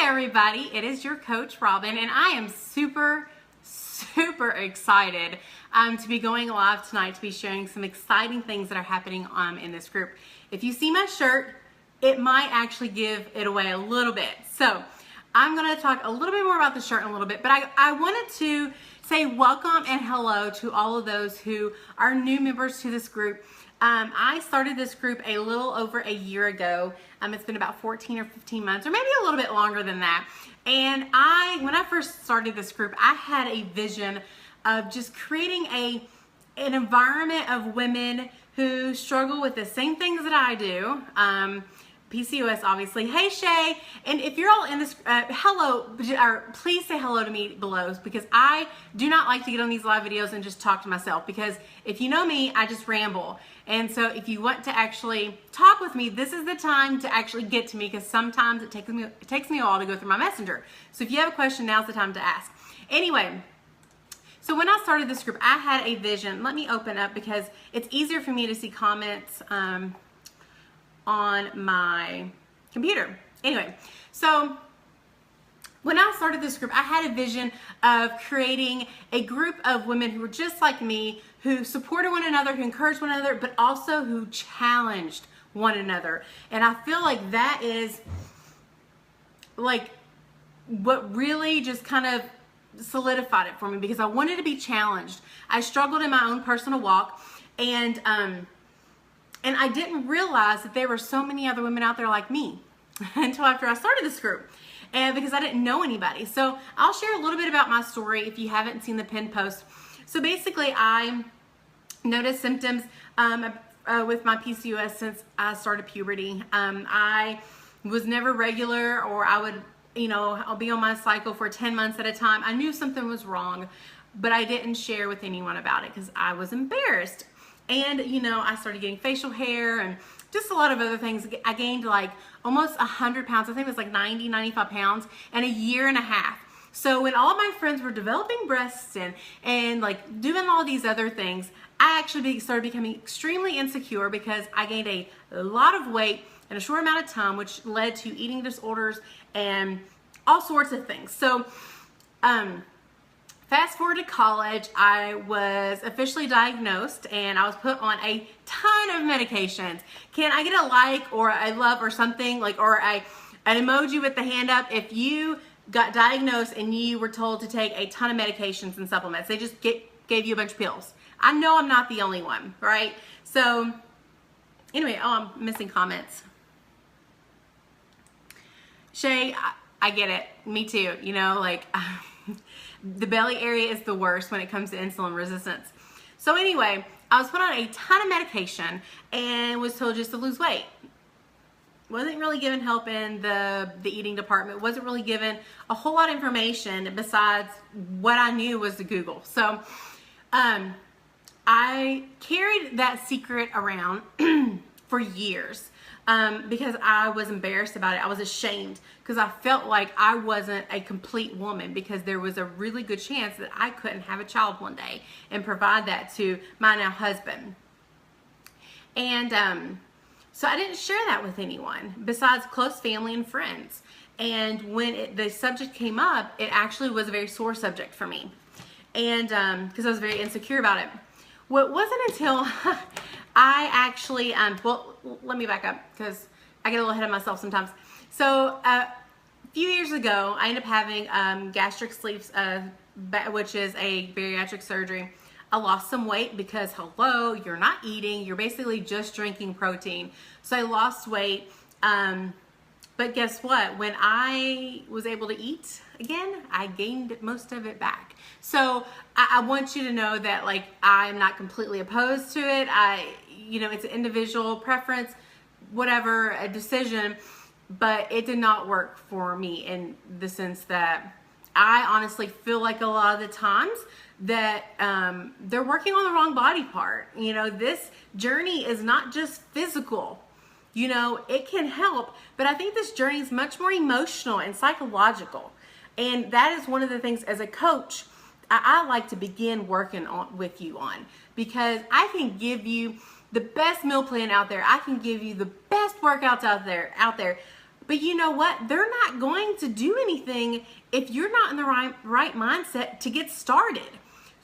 everybody, it is your coach Robin, and I am super excited to be going live tonight to be sharing some exciting things that are happening in this group. If you see my shirt, it might actually give it away a little bit. So I'm going to talk a little bit more about the shirt in a little bit, but I wanted to say welcome and hello to all of those who are new members to this group. I started this group a little over a year ago. It's been about 14 or 15 months, or maybe a little bit longer than that. And when I first started this group, I had a vision of just creating an environment of women who struggle with the same things that I do. PCOS, obviously. Hey, Shay. And if you're all in this, hello, or please say hello to me below, because I do not like to get on these live videos and just talk to myself, because if you know me, I just ramble. And so if you want to actually talk with me, this is the time to actually get to me, because sometimes it takes me a while to go through my messenger. So if you have a question, now's the time to ask. Anyway, so when I started this group, I had a vision. Let me open up because it's easier for me to see comments on my computer. Anyway, so when I started this group, I had a vision of creating a group of women who were just like me, who supported one another, who encouraged one another, but also who challenged one another. And I feel like that is like what really just kind of solidified it for me, because I wanted to be challenged. I struggled in my own personal walk, and I didn't realize that there were so many other women out there like me until after I started this group, and because I didn't know anybody. So I'll share a little bit about my story if you haven't seen the pinned post. So basically, I noticed symptoms with my PCOS since I started puberty. I was never regular, or I would, I'll be on my cycle for 10 months at a time. I knew something was wrong, but I didn't share with anyone about it because I was embarrassed. And, I started getting facial hair and just a lot of other things. I gained like almost 100 pounds. I think it was like 90, 95 pounds in a year and a half. So when all my friends were developing breasts and like doing all these other things, I actually started becoming extremely insecure because I gained a lot of weight in a short amount of time, which led to eating disorders and all sorts of things. So, fast forward to college, I was officially diagnosed and I was put on a ton of medications. Can I get a like or a love or something, like, or an emoji with the hand up if you got diagnosed and you were told to take a ton of medications and supplements? They just gave you a bunch of pills. I know I'm not the only one, right? So anyway, I'm missing comments. Shay, I get it. Me too. The belly area is the worst when it comes to insulin resistance. So anyway, I was put on a ton of medication and was told just to lose weight. Wasn't really given help in the eating department. Wasn't really given a whole lot of information besides what I knew was the Google. So I carried that secret around for years. Because I was embarrassed about it. I was ashamed because I felt like I wasn't a complete woman, because there was a really good chance that I couldn't have a child one day and provide that to my now husband. And so I didn't share that with anyone besides close family and friends. And when the subject came up, it actually was a very sore subject for me, and because I was very insecure about it. Well, it wasn't until I actually, well, let me back up because I get a little ahead of myself sometimes. So a few years ago, I ended up having gastric sleeves, which is a bariatric surgery. I lost some weight because, hello, you're not eating. You're basically just drinking protein. So I lost weight. But guess what? When I was able to eat again, I gained most of it back. So I want you to know that, like, I'm not completely opposed to it. It's an individual preference, whatever, a decision, but it did not work for me in the sense that I honestly feel like a lot of the times that they're working on the wrong body part. This journey is not just physical. It can help, but I think this journey is much more emotional and psychological. And that is one of the things as a coach I like to begin working with you on, because I can give you the best meal plan out there. I can give you the best workouts out there. But you know what? They're not going to do anything if you're not in the right mindset to get started,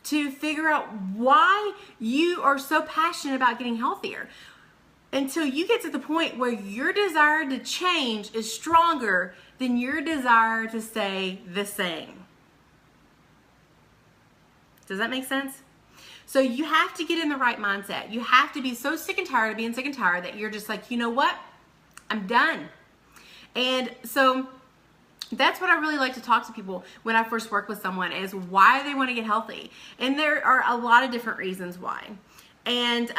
to figure out why you are so passionate about getting healthier. Until you get to the point where your desire to change is stronger than your desire to stay the same. Does that make sense? So you have to get in the right mindset. You have to be so sick and tired of being sick and tired that you're just like, you know what? I'm done. And so that's what I really like to talk to people when I first work with someone, is why they want to get healthy. And there are a lot of different reasons why. And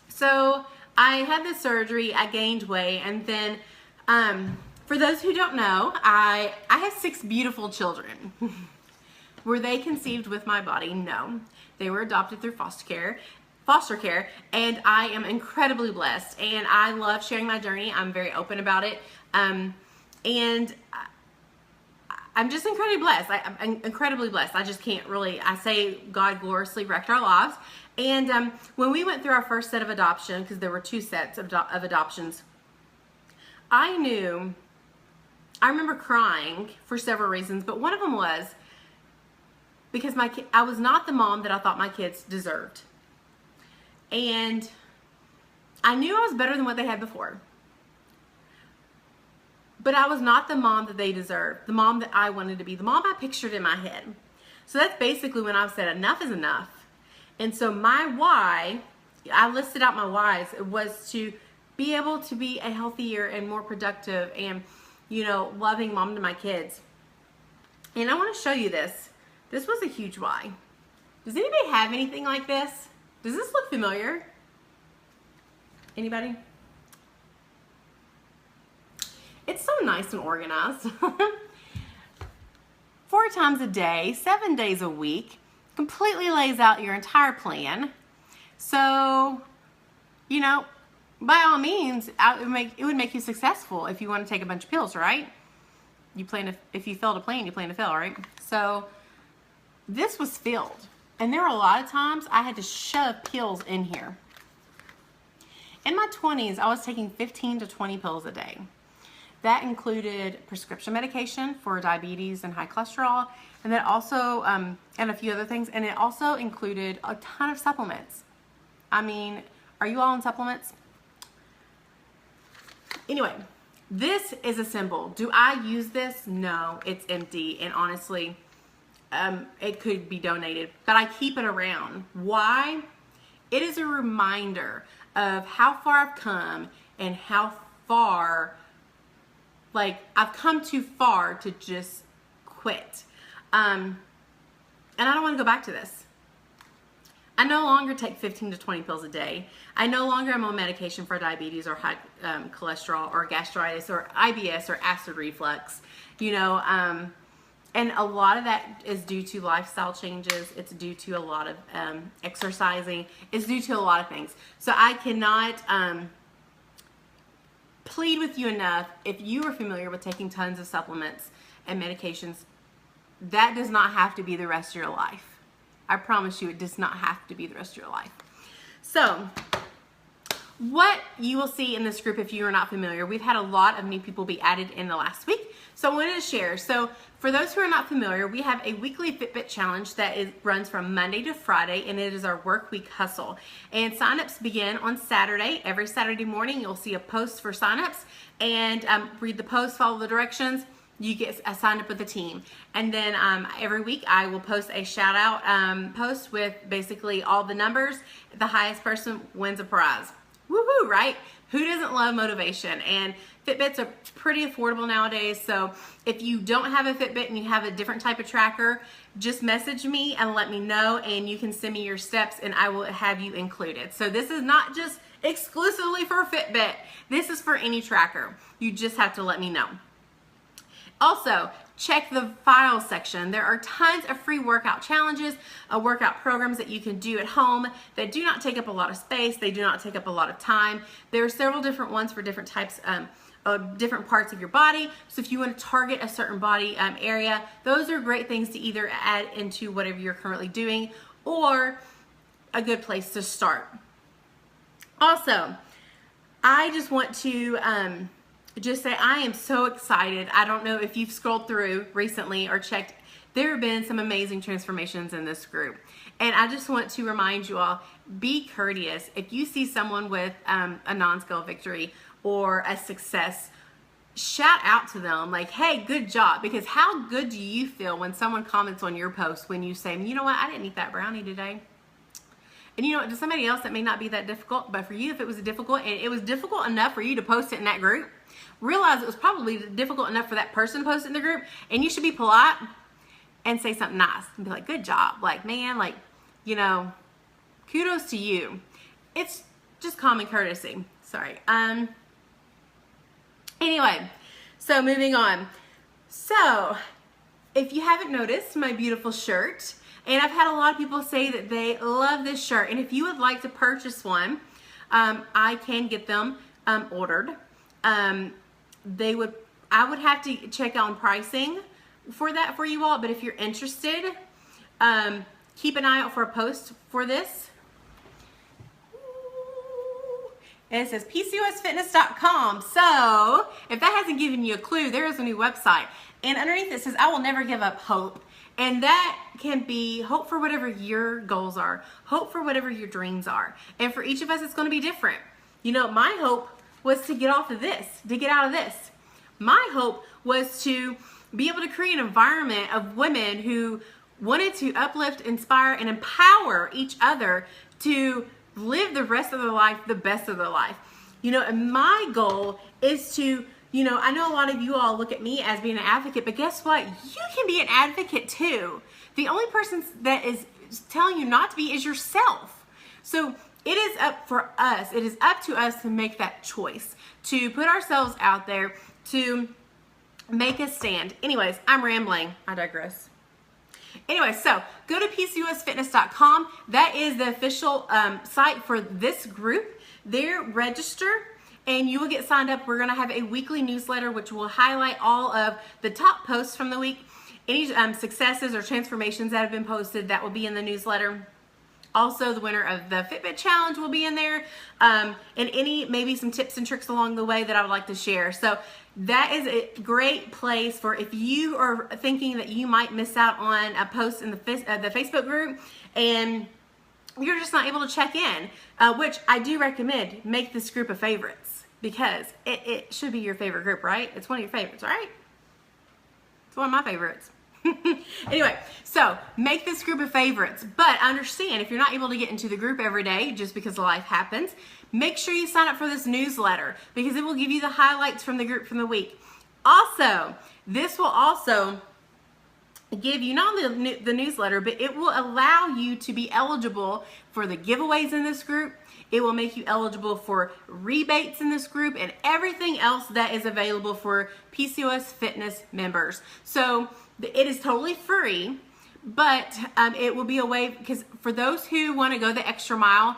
so I had this surgery, I gained weight, and then for those who don't know, I have 6 beautiful children. Were they conceived with my body? No. They were adopted through foster care, and I am incredibly blessed, and I love sharing my journey. I'm very open about it, and I'm just incredibly blessed. I'm incredibly blessed. I just can't really, I say God gloriously wrecked our lives. And when we went through our first set of adoption, because there were 2 sets of adoptions, I remember crying for several reasons, but one of them was because I was not the mom that I thought my kids deserved. And I knew I was better than what they had before. But I was not the mom that they deserved, the mom that I wanted to be, the mom I pictured in my head. So that's basically when I said enough is enough. And so my why, I listed out my whys, was to be able to be a healthier and more productive and, loving mom to my kids. And I want to show you this. This was a huge why. Does anybody have anything like this? Does this look familiar? Anybody? It's so nice and organized. 4 times a day, 7 days a week, completely lays out your entire plan. So, by all means, it would make you successful if you want to take a bunch of pills, right? If you fail to plan, you plan to fail, right? So this was filled. And there were a lot of times I had to shove pills in here. In my 20s, I was taking 15 to 20 pills a day. That included prescription medication for diabetes and high cholesterol, and then also, and a few other things, and it also included a ton of supplements. I mean, are you all on supplements? Anyway, this is a symbol. Do I use this? No, it's empty, and honestly, it could be donated, but I keep it around. Why? It is a reminder of how far I've come and how far, I've come too far to just quit. And I don't want to go back to this. I no longer take 15 to 20 pills a day. I no longer am on medication for diabetes or high cholesterol or gastritis or IBS or acid reflux, and a lot of that is due to lifestyle changes. It's due to a lot of exercising. It's due to a lot of things. So I cannot plead with you enough. If you are familiar with taking tons of supplements and medications, that does not have to be the rest of your life. I promise you, it does not have to be the rest of your life. So what you will see in this group, if you are not familiar, we've had a lot of new people be added in the last week. So I wanted to share. So for those who are not familiar, we have a weekly Fitbit challenge that runs from Monday to Friday, and it is our work week hustle. And signups begin on Saturday. Every Saturday morning, you'll see a post for signups, and read the post, follow the directions. You get signed up with the team. And then every week I will post a shout out post with basically all the numbers. The highest person wins a prize. Woohoo, right? Who doesn't love motivation? And Fitbits are pretty affordable nowadays. So if you don't have a Fitbit and you have a different type of tracker, just message me and let me know, and you can send me your steps and I will have you included. So this is not just exclusively for Fitbit. This is for any tracker. You just have to let me know. Also, check the files section. There are tons of free workout challenges, workout programs that you can do at home that do not take up a lot of space. They do not take up a lot of time. There are several different ones for different types of different parts of your body. So if you want to target a certain body area, those are great things to either add into whatever you're currently doing or a good place to start. Also, I just want to just say I am so excited. I don't know if you've scrolled through recently or checked. There have been some amazing transformations in this group. And I just want to remind you all, be courteous. If you see someone with a non-scale victory or a success, shout out to them like, hey, good job. Because how good do you feel when someone comments on your post when you say, you know what, I didn't eat that brownie today? And you know what, to somebody else that may not be that difficult, but for you, if it was difficult and it was difficult enough for you to post it in that group, realize it was probably difficult enough for that person to post it in the group, and you should be polite and say something nice and be like, good job. Like, man, like, you know, kudos to you. It's just common courtesy. Sorry. Anyway, so moving on. So if you haven't noticed my beautiful shirt, and I've had a lot of people say that they love this shirt, and if you would like to purchase one, I can get them ordered. I would have to check on pricing for that for you all, but if you're interested, keep an eye out for a post for this. And it says PCOSfitness.com. So if that hasn't given you a clue, there is a new website. And underneath it says, I will never give up hope. And that can be hope for whatever your goals are, hope for whatever your dreams are. And for each of us, it's going to be different. You know, my hope was to get off of this, to get out of this. My hope was to be able to create an environment of women who wanted to uplift, inspire, and empower each other to live the rest of their life the best of their life. You know, and my goal is to, you know, I know a lot of you all look at me as being an advocate, but guess what? You can be an advocate too. The only person that is telling you not to be is yourself. So it is up for us. It is up to us to make that choice, to put ourselves out there, to make a stand. Anyways, I'm rambling. I digress. Anyway, so go to PCOSfitness.com. That is the official site for this group. There, register, and you will get signed up. We're going to have a weekly newsletter, which will highlight all of the top posts from the week. Any successes or transformations that have been posted, that will be in the newsletter. Also, the winner of the Fitbit Challenge will be in there, and maybe some tips and tricks along the way that I would like to share. So that is a great place for if you are thinking that you might miss out on a post in the Facebook group and you're just not able to check in, which I do recommend. Make this group of favorites because it should be your favorite group, right? It's one of your favorites, right? It's one of my favorites. Anyway, so make this group of favorites, but understand if you're not able to get into the group every day just because life happens, make sure you sign up for this newsletter because it will give you the highlights from the group from the week. Also, this will also give you not only the newsletter, but it will allow you to be eligible for the giveaways in this group. It will make you eligible for rebates in this group and everything else that is available for PCOS Fitness members. So it is totally free, but it will be a way, because for those who want to go the extra mile,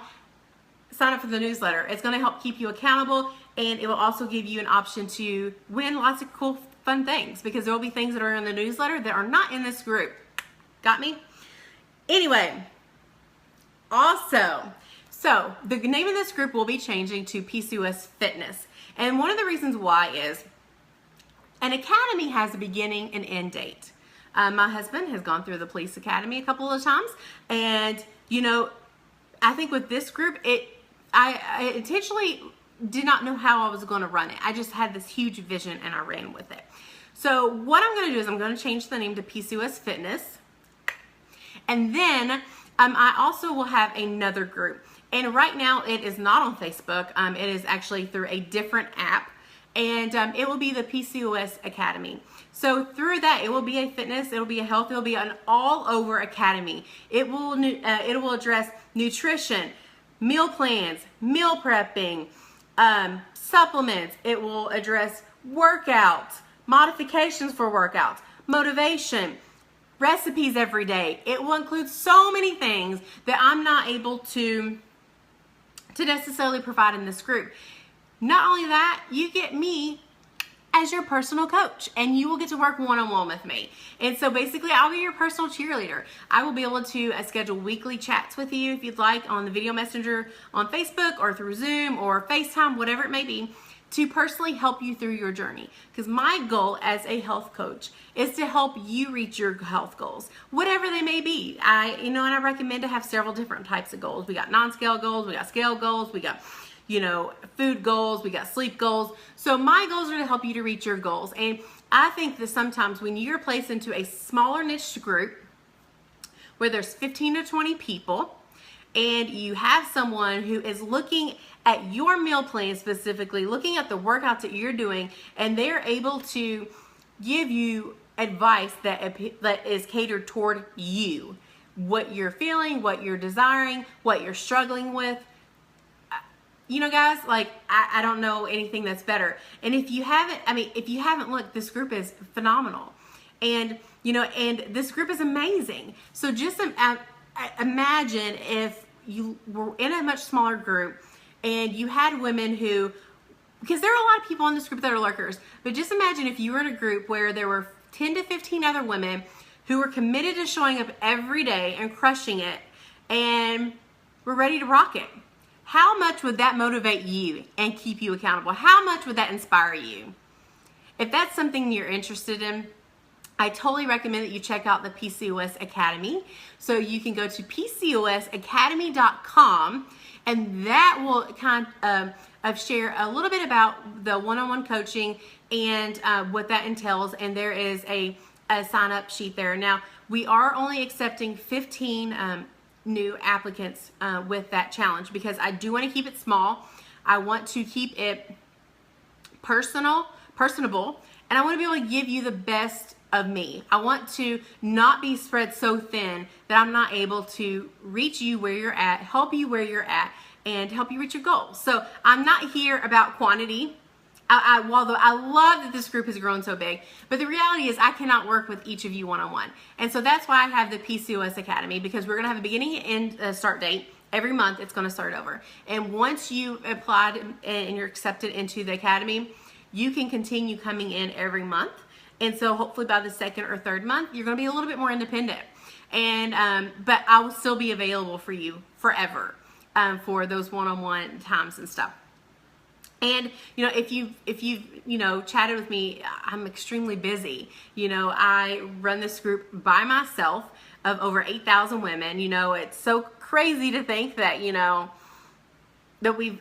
sign up for the newsletter. It's going to help keep you accountable, and it will also give you an option to win lots of cool, fun things, because there will be things that are in the newsletter that are not in this group. Got me? Anyway, also, so the name of this group will be changing to PCOS Fitness. And one of the reasons why is an academy has a beginning and end date. My husband has gone through the police academy a couple of times, and you know, I think with this group, I intentionally did not know how I was going to run it. I just had this huge vision and I ran with it. So what I'm going to do is I'm going to change the name to PCOS Fitness, and then I also will have another group. And right now it is not on Facebook. It is actually through a different app. And it will be the PCOS Academy. So through that, it will be a fitness, it will be a health, it will be an all-over academy. It will address nutrition, meal plans, meal prepping, supplements. It will address workouts, modifications for workouts, motivation, recipes every day. It will include so many things that I'm not able to necessarily provide in this group. Not only that, you get me as your personal coach, and you will get to work one-on-one with me. And so basically, I'll be your personal cheerleader. I will be able to schedule weekly chats with you if you'd like on the video messenger on Facebook or through Zoom or FaceTime, whatever it may be, to personally help you through your journey. Because my goal as a health coach is to help you reach your health goals, whatever they may be. And I recommend to have several different types of goals. We got non-scale goals, we got scale goals, we got food goals, we got sleep goals. So my goals are to help you to reach your goals. And I think that sometimes when you're placed into a smaller niche group where there's 15 to 20 people, and you have someone who is looking at your meal plan specifically, looking at the workouts that you're doing, and they're able to give you advice that is catered toward you, what you're feeling, what you're desiring, what you're struggling with. Guys, I don't know anything that's better. And if you haven't looked, this group is phenomenal. And this group is amazing. So just imagine if you were in a much smaller group and you had women who, because there are a lot of people in this group that are lurkers, but just imagine if you were in a group where there were 10 to 15 other women who were committed to showing up every day and crushing it and were ready to rock it. How much would that motivate you and keep you accountable? How much would that inspire you? If that's something you're interested in, I totally recommend that you check out the PCOS Academy. So you can go to PCOSacademy.com, and that will kind of share a little bit about the one-on-one coaching and what that entails. And there is a sign-up sheet there. Now, we are only accepting 15 new applicants with that challenge, because I do want to keep it small. I want to keep it personable, and I want to be able to give you the best of me. I want to not be spread so thin that I'm not able to reach you where you're at, help you where you're at, and help you reach your goals. So I'm not here about quantity. Although I love that this group has grown so big, but the reality is I cannot work with each of you one-on-one. And so that's why I have the PCOS Academy, because we're going to have a beginning and end start date. Every month it's going to start over. And once you applied and you're accepted into the Academy, you can continue coming in every month. And so hopefully by the second or third month, you're going to be a little bit more independent. And but I will still be available for you forever for those one-on-one times and stuff. And if you've chatted with me, I'm extremely busy. I run this group by myself of over 8,000 women. It's so crazy to think that that we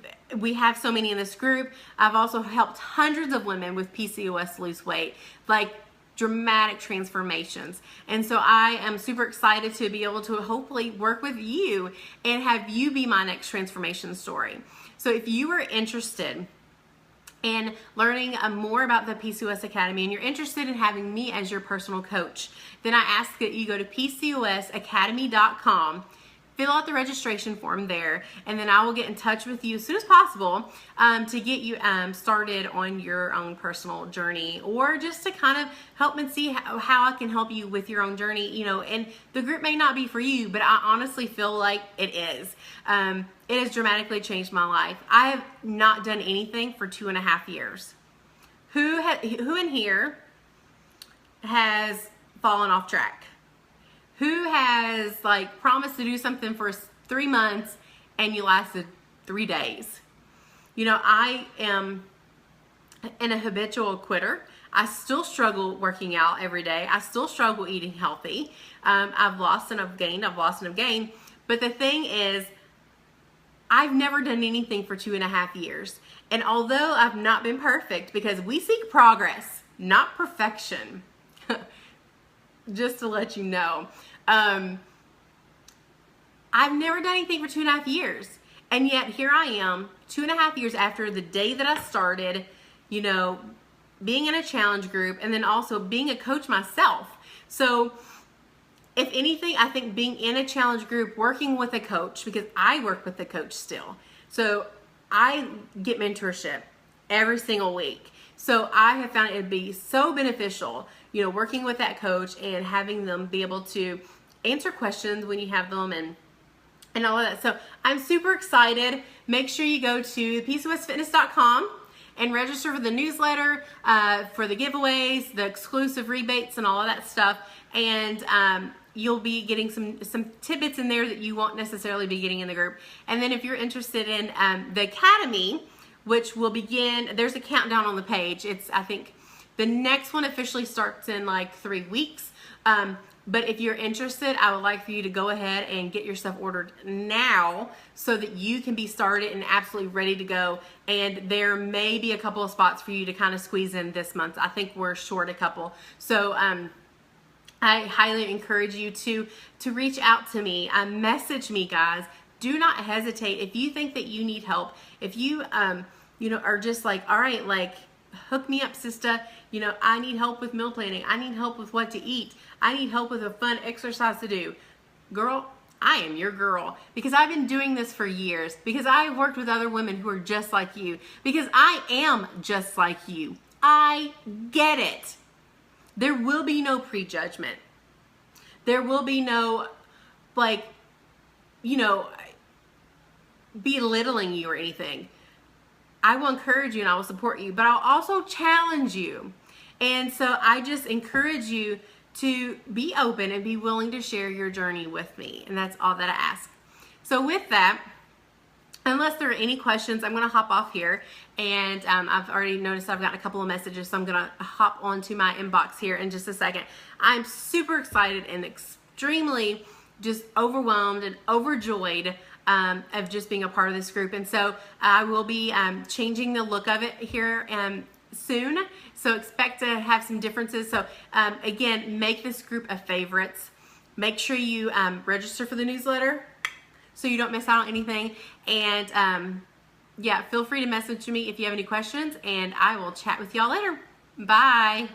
have so many in this group. I've also helped hundreds of women with PCOS lose weight, dramatic transformations. And so I am super excited to be able to hopefully work with you and have you be my next transformation story. So if you are interested in learning more about the PCOS Academy and you're interested in having me as your personal coach, then I ask that you go to PCOSacademy.com, fill out the registration form there, and then I will get in touch with you as soon as possible to get you started on your own personal journey, or just to kind of help and see how I can help you with your own journey. And the group may not be for you, but I honestly feel like it is. It has dramatically changed my life. I have not done anything for 2.5 years. Who in here has fallen off track? Who has promised to do something for 3 months and you lasted 3 days? I am a habitual quitter. I still struggle working out every day. I still struggle eating healthy. I've lost and I've gained. But the thing is, I've never done anything for 2.5 years. And although I've not been perfect, because we seek progress, not perfection, just to let you know, I've never done anything for 2.5 years. And yet here I am, 2.5 years after the day that I started, being in a challenge group, and then also being a coach myself. So if anything, I think being in a challenge group, working with a coach, because I work with a coach still. So I get mentorship every single week. So I have found it to be so beneficial, working with that coach and having them be able to answer questions when you have them and all of that. So I'm super excited. Make sure you go to PCOSfitness.com and register for the newsletter, for the giveaways, the exclusive rebates, and all of that stuff. And you'll be getting some tidbits in there that you won't necessarily be getting in the group. And then if you're interested in the Academy, which will begin, there's a countdown on the page. I think the next one officially starts in like 3 weeks. But if you're interested, I would like for you to go ahead and get your stuff ordered now so that you can be started and absolutely ready to go. And there may be a couple of spots for you to kind of squeeze in this month. I think we're short a couple. So I highly encourage you to reach out to me. Message me, guys. Do not hesitate. If you think that you need help, if you are just like, all right, like, hook me up, sister. I need help with meal planning. I need help with what to eat. I need help with a fun exercise to do. Girl, I am your girl, because I've been doing this for years, because I've worked with other women who are just like you, because I am just like you. I get it. There will be no prejudgment. There will be no, belittling you or anything. I will encourage you and I will support you, but I'll also challenge you. And so I just encourage you to be open and be willing to share your journey with me. And that's all that I ask. So with that, unless there are any questions, I'm going to hop off here. And I've already noticed I've gotten a couple of messages, so I'm going to hop onto my inbox here in just a second. I'm super excited and extremely just overwhelmed and overjoyed of just being a part of this group. And so I will be changing the look of it here soon. So expect to have some differences. So again, make this group a favorites. Make sure you register for the newsletter so you don't miss out on anything. And yeah, feel free to message me if you have any questions, and I will chat with y'all later. Bye.